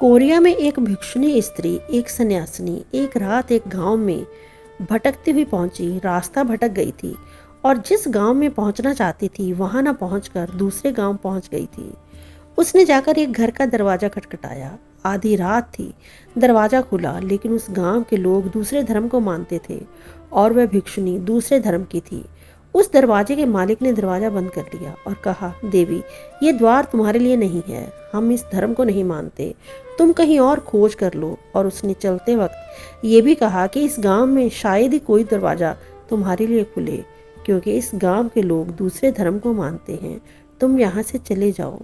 Korea में एक भिक्षुणी स्त्री, एक सन्यासिनी, एक रात एक गांव में भटकती हुई पहुंची। रास्ता भटक गई थी और जिस गांव में पहुंचना चाहती थी वहां न पहुंचकर दूसरे गांव पहुंच गई थी। उसने जाकर एक घर का दरवाजा खटखटाया। आधी रात थी। दरवाजा खुला, लेकिन उस गांव के लोग दूसरे धर्म को मानते थे और वह भिक्षुणी दूसरे धर्म की थी। उस दरवाजे के मालिक ने दरवाजा बंद कर लिया और कहा, देवी, ये द्वार तुम्हारे लिए नहीं है। हम इस धर्म को नहीं मानते। तुम कहीं और खोज कर लो। और उसने चलते वक्त ये भी कहा कि इस गांव में शायद ही कोई दरवाजा तुम्हारे लिए खुले, क्योंकि इस गांव के लोग दूसरे धर्म को मानते हैं। तुम यहाँ से चले जाओ।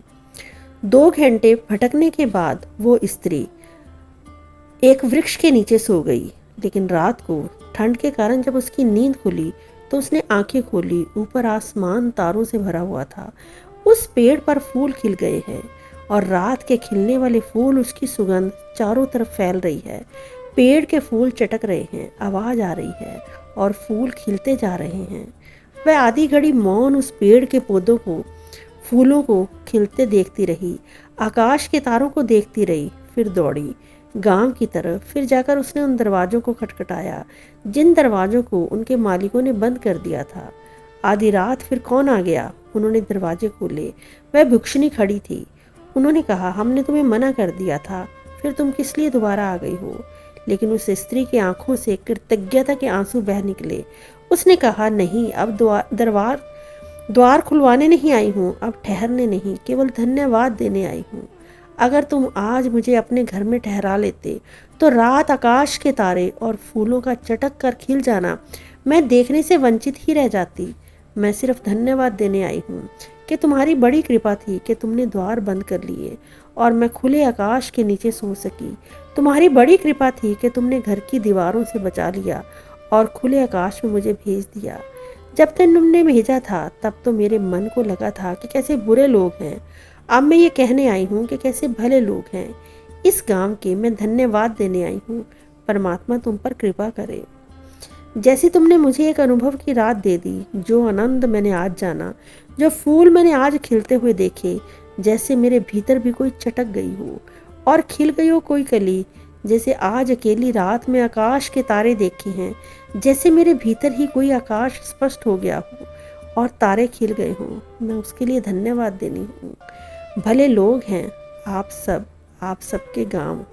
2 घंटे भटकने के बाद वो स्त्री एक वृक्ष के नीचे सो गई। लेकिन रात को ठंड के कारण जब उसकी नींद खुली तो उसने आंखें खोली। ऊपर आसमान तारों से भरा हुआ था। उस पेड़ पर फूल खिल गए हैं और रात के खिलने वाले फूल, उसकी सुगंध चारों तरफ फैल रही है। पेड़ के फूल चटक रहे हैं, आवाज आ रही है और फूल खिलते जा रहे हैं। वह आधी घड़ी मौन उस पेड़ के पौधों को, फूलों को खिलते देखती रही। आकाश के तारों को देखती रही। फिर दौड़ी गांव की तरफ। फिर जाकर उसने उन दरवाजों को खटखटाया जिन दरवाजों को उनके मालिकों ने बंद कर दिया था। आधी रात फिर कौन आ गया? उन्होंने दरवाजे खोले। वह भिक्षुणी खड़ी थी। उन्होंने कहा, हमने तुम्हें मना कर दिया था, फिर तुम किस लिए दोबारा आ गई हो? लेकिन उस स्त्री की आंखों से कृतज्ञता के आंसू बह निकले। उसने कहा, नहीं, अब द्वार खुलवाने नहीं आई हूँ, अब ठहरने नहीं, केवल धन्यवाद देने आई हूँ। अगर तुम आज मुझे अपने घर में ठहरा लेते तो रात, आकाश के तारे और फूलों का चटक कर खिल जाना मैं देखने से वंचित ही रह जाती। मैं सिर्फ धन्यवाद देने आई हूँ कि तुम्हारी बड़ी कृपा थी कि तुमने द्वार बंद कर लिए और मैं खुले आकाश के नीचे सो सकी। तुम्हारी बड़ी कृपा थी कि तुमने घर की दीवारों से बचा लिया और खुले आकाश में मुझे भेज दिया। जब तक तुमने भेजा था तब तो मेरे मन को लगा था कि कैसे बुरे लोग हैं। अब मैं ये कहने आई हूँ कि कैसे भले लोग हैं इस गांव के। मैं धन्यवाद देने आई हूँ। परमात्मा तुम पर कृपा करे। जैसे तुमने मुझे एक अनुभव की रात दे दी, जो आनंद मैंने आज जाना, जो फूल मैंने आज खिलते हुए देखे, जैसे मेरे भीतर भी कोई चटक गई हो और खिल गई हो कोई कली, जैसे आज अकेली रात में आकाश के तारे देखे हैं, जैसे मेरे भीतर ही कोई आकाश स्पष्ट हो गया हो और तारे खिल गए हों, मैं उसके लिए धन्यवाद देनी हूँ। भले लोग हैं आप सब, आप सबके गांव।